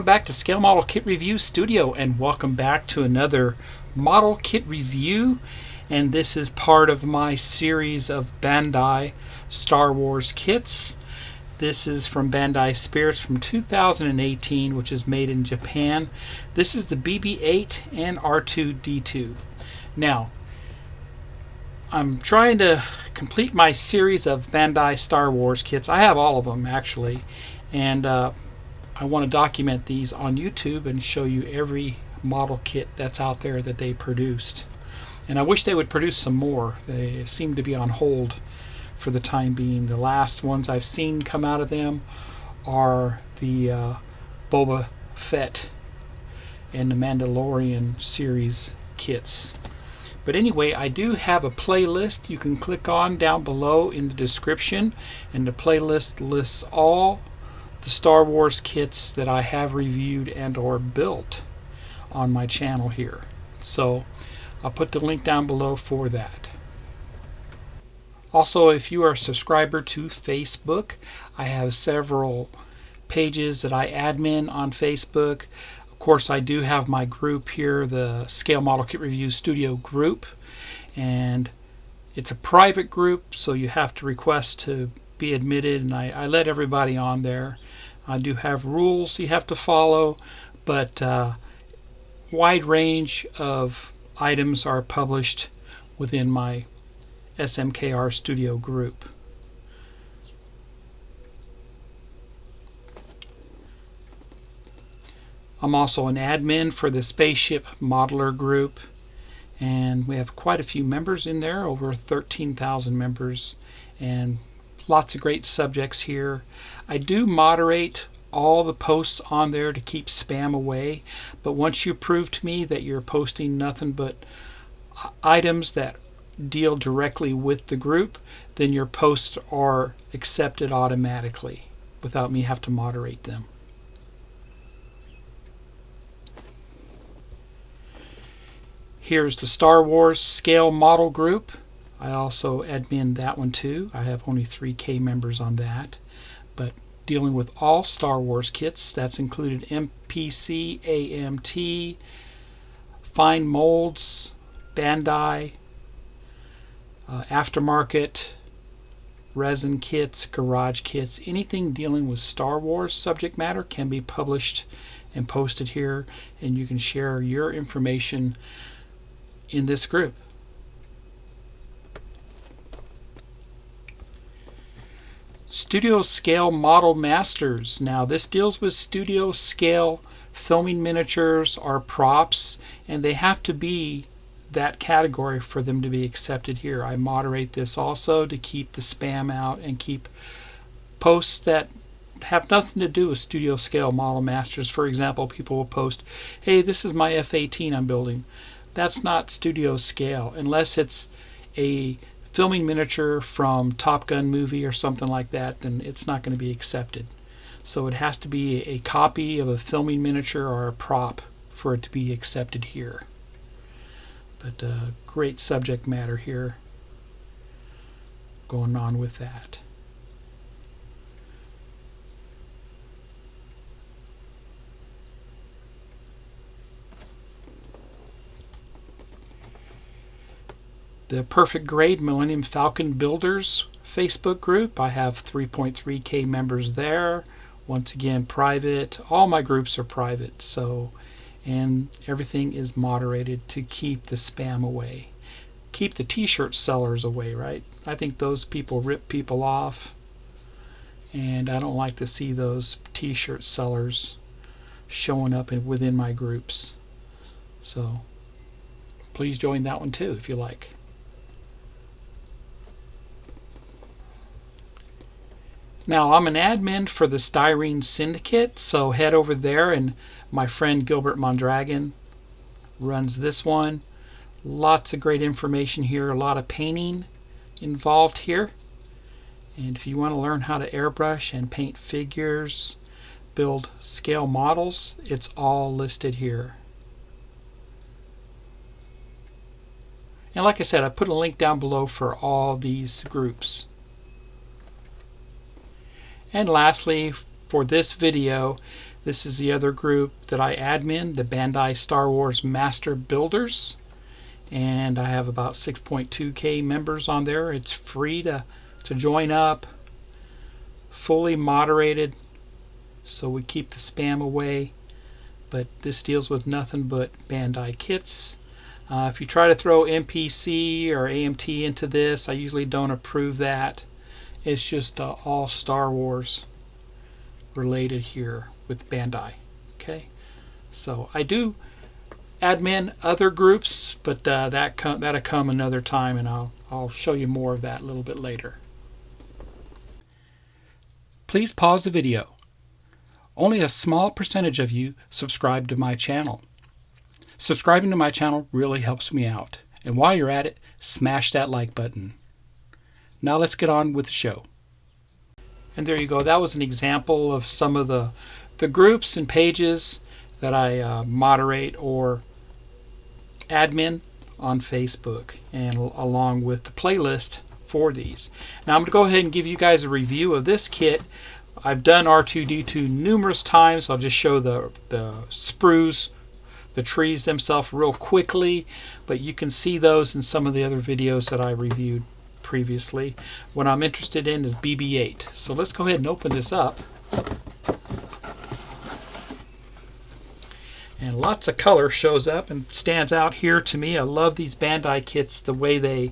back to Scale Model Kit Review Studio, and welcome back to another model kit review. And this is part of my series of Bandai Star Wars kits. This is from Bandai Spirits from 2018, which is made in Japan. This is the BB-8 and R2-D2. Now, I'm trying to complete my series of Bandai Star Wars kits. I have all of them actually, and I want to document these on YouTube and show you every model kit that's out there that they produced. And I wish they would produce some more. They seem to be on hold for the time being. The last ones I've seen come out of them are the Boba Fett and the Mandalorian series kits. But anyway, I do have a playlist you can click on down below in the description, and the playlist lists all the Star Wars kits that I have reviewed and or built on my channel here. So I'll put the link down below for that. Also, if you are a subscriber to Facebook, I have several pages that I admin on Facebook. Of course, I do have my group here, the Scale Model Kit Review Studio group, and it's a private group, so you have to request to be admitted, and I let everybody on there. I do have rules you have to follow, but wide range of items are published within my SMKR Studio group. I'm also an admin for the Spaceship Modeler group, and we have quite a few members in there, over 13,000 members, and lots of great subjects here. I do moderate all the posts on there to keep spam away, but once you prove to me that you're posting nothing but items that deal directly with the group, then your posts are accepted automatically without me have to moderate them. Here's the Star Wars Scale Model Group. I also admin that one too. I have only 3K members on that, but dealing with all Star Wars kits, that's included MPC, AMT, fine molds, Bandai, aftermarket, resin kits, garage kits. Anything dealing with Star Wars subject matter can be published and posted here, and you can share your information in this group. Studio Scale Model Masters. Now this deals with studio scale filming miniatures or props, and they have to be that category for them to be accepted here. I moderate this also to keep the spam out and keep posts that have nothing to do with studio scale model masters. For example, people will post, hey, this is my F-18 I'm building. That's not studio scale unless it's a filming miniature from Top Gun movie or something like that, then it's not going to be accepted. So it has to be a copy of a filming miniature or a prop for it to be accepted here. But great subject matter here going on with that. The Perfect Grade Millennium Falcon Builders Facebook group. I have 3.3K members there. Once again, private. All my groups are private, so, and everything is moderated to keep the spam away. Keep the t-shirt sellers away, right? I think those people rip people off, and I don't like to see those t-shirt sellers showing up within my groups. So please join that one too if you like. Now, I'm an admin for the Styrene Syndicate, so head over there, and my friend Gilbert Mondragon runs this one. Lots of great information here, a lot of painting involved here. And if you want to learn how to airbrush and paint figures, build scale models, it's all listed here. And like I said, I put a link down below for all these groups. And lastly, for this video, This is the other group that I admin, the Bandai Star Wars Master Builders, and I have about 6.2K members on there. It's free to join up, fully moderated, so we keep the spam away. But this deals with nothing but Bandai kits. If you try to throw NPC or AMT into this, I usually don't approve that. It's just all Star Wars related here with Bandai. Okay, so I do admin other groups, but that'll come another time, and I'll show you more of that a little bit later. Please pause the video. Only a small percentage of you subscribe to my channel. Subscribing to my channel really helps me out. And while you're at it, smash that like button. Now let's get on with the show. And there you go. That was an example of some of the groups and pages that I moderate or admin on Facebook, and along with the playlist for these. Now I'm going to go ahead and give you guys a review of this kit. I've done R2-D2 numerous times. I'll just show the sprues, the trees themselves real quickly, but you can see those in some of the other videos that I reviewed previously. What I'm interested in is BB-8. So let's go ahead and open this up. And lots of color shows up and stands out here to me. I love these Bandai kits, the way they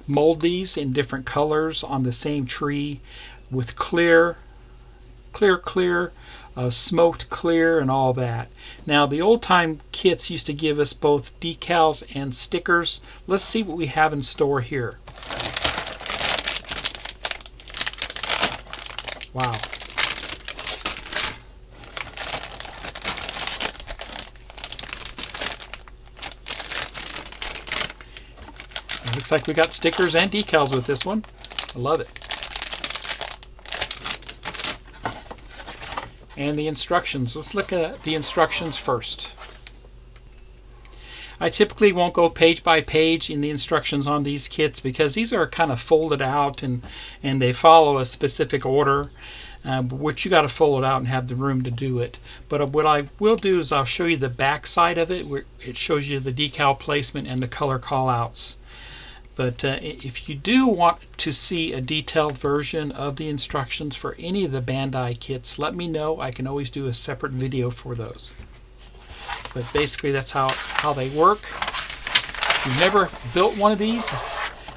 mold these in different colors on the same tree with clear, smoked clear, and all that. Now the old time kits used to give us both decals and stickers. Let's see what we have in store here. Wow. It looks like we got stickers and decals with this one. I love it. And the instructions. Let's look at the instructions first. I typically won't go page by page in the instructions on these kits because these are kind of folded out and they follow a specific order, which you got to fold it out and have the room to do it. But what I will do is I'll show you the back side of it, where it shows you the decal placement and the color callouts. But if you do want to see a detailed version of the instructions for any of the Bandai kits, let me know. I can always do a separate video for those. But basically that's how they work. If you've never built one of these,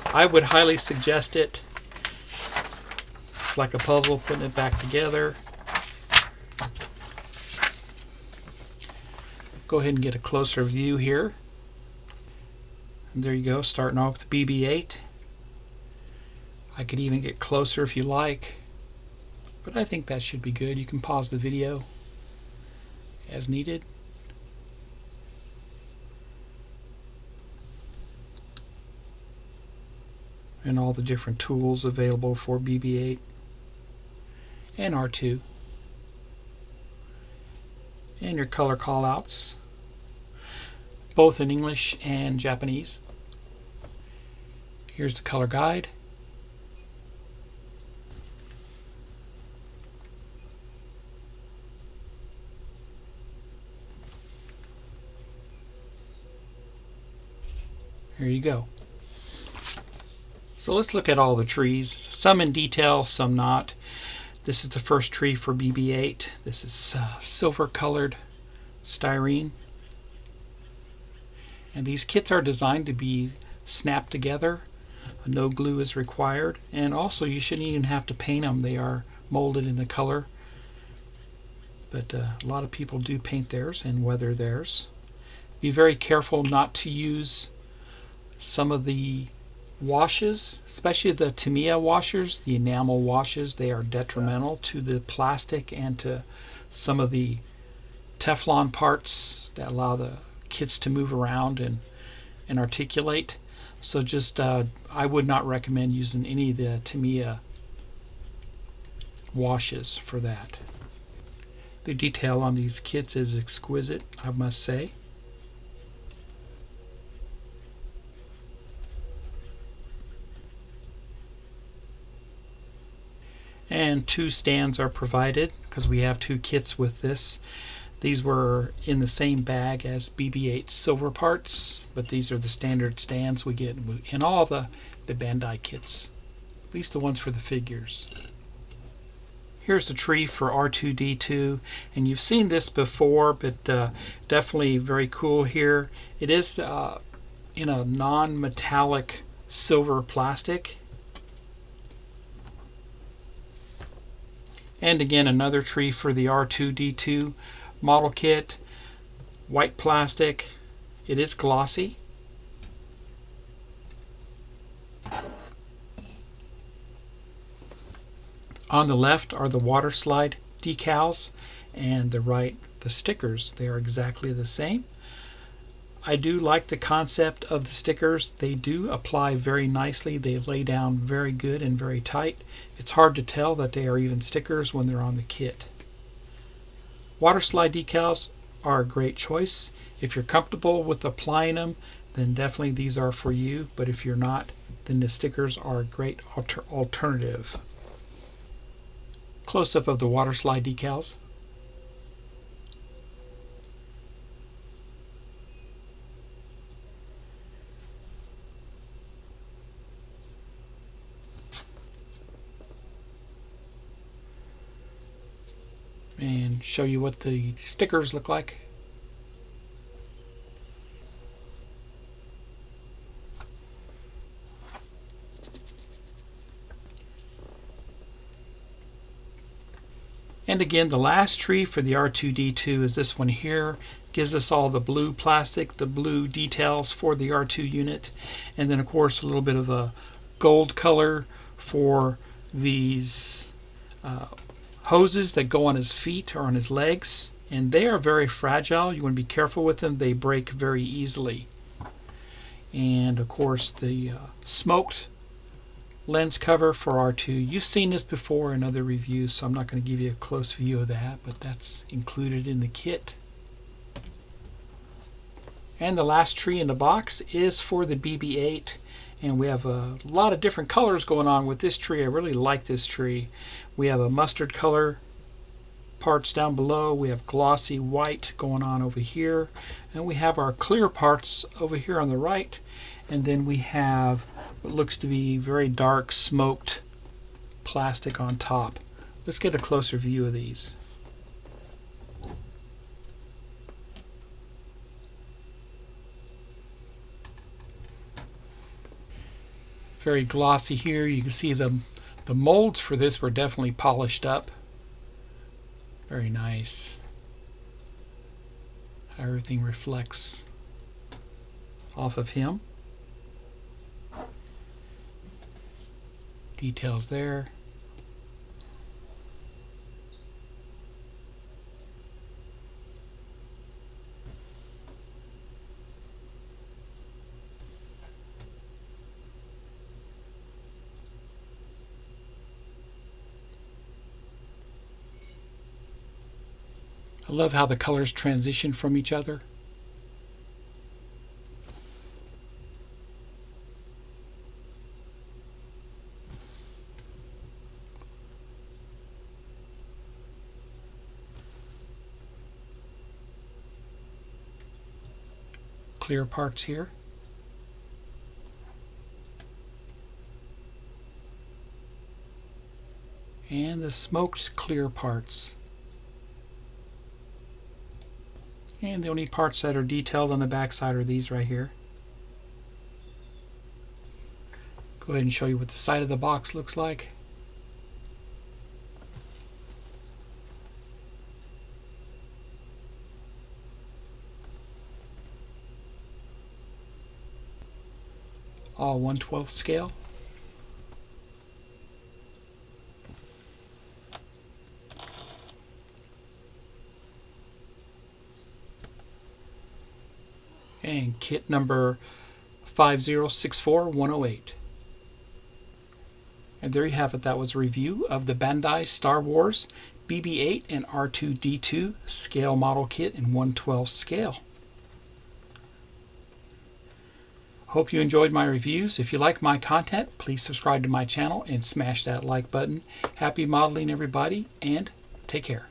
I would highly suggest it. It's like a puzzle, putting it back together. Go ahead and get a closer view here. And there you go, starting off with the BB-8. I could even get closer if you like, but I think that should be good. You can pause the video as needed. And all the different tools available for BB-8 and R2. And your color callouts, both in English and Japanese. Here's the color guide. Here you go. So let's look at all the trees, some in detail, some not. This is the first tree for BB-8. This is silver colored styrene. And these kits are designed to be snapped together. No glue is required. And also you shouldn't even have to paint them. They are molded in the color. But a lot of people do paint theirs and weather theirs. Be very careful not to use some of the washes, especially the Tamiya washers, the enamel washes. They are detrimental to the plastic and to some of the Teflon parts that allow the kits to move around and articulate. So just I would not recommend using any of the Tamiya washes for that. The detail on these kits is exquisite, I must say. And and 2 stands are provided because we have 2 kits with this. These were in the same bag as BB-8 silver parts, but these are the standard stands we get in all the Bandai kits, at least the ones for the figures. Here's the tree for R2-D2, and you've seen this before, but definitely very cool here. It is in a non-metallic silver plastic. And again, another tree for the R2-D2 model kit. White plastic. It is glossy. On the left are the water slide decals, and the right the stickers. They are exactly the same. I do like the concept of the stickers. They do apply very nicely. They lay down very good and very tight. It's hard to tell that they are even stickers when they're on the kit. Water slide decals are a great choice. If you're comfortable with applying them, then definitely these are for you. But if you're not, then the stickers are a great alternative. Close-up of the water slide decals. And show you what the stickers look like. And again, the last tree for the R2-D2 is this one here. Gives us all the blue plastic, the blue details for the R2 unit, and then of course a little bit of a gold color for these hoses that go on his feet or on his legs, and they are very fragile. You want to be careful with them. They break very easily. And of course the smoked lens cover for R2. You've seen this before in other reviews, so I'm not going to give you a close view of that, but that's included in the kit. And the last tree in the box is for the BB-8, and we have a lot of different colors going on with this tree. I really like this tree. We have a mustard color parts down below, we have glossy white going on over here, and we have our clear parts over here on the right, and then we have what looks to be very dark smoked plastic on top. Let's get a closer view of these. Very glossy here. You can see the molds for this were definitely polished up. Very nice. How everything reflects off of him. Details there. I love how the colors transition from each other. Clear parts here. And the smoked clear parts. And the only parts that are detailed on the back side are these right here. Go ahead and show you what the side of the box looks like. All 1/12 scale. And kit number 5064108. And there you have it. That was a review of the Bandai Star Wars BB-8 and R2-D2 scale model kit in 1/12 scale. Hope you enjoyed my reviews. If you like my content, please subscribe to my channel and smash that like button. Happy modeling, everybody, and take care.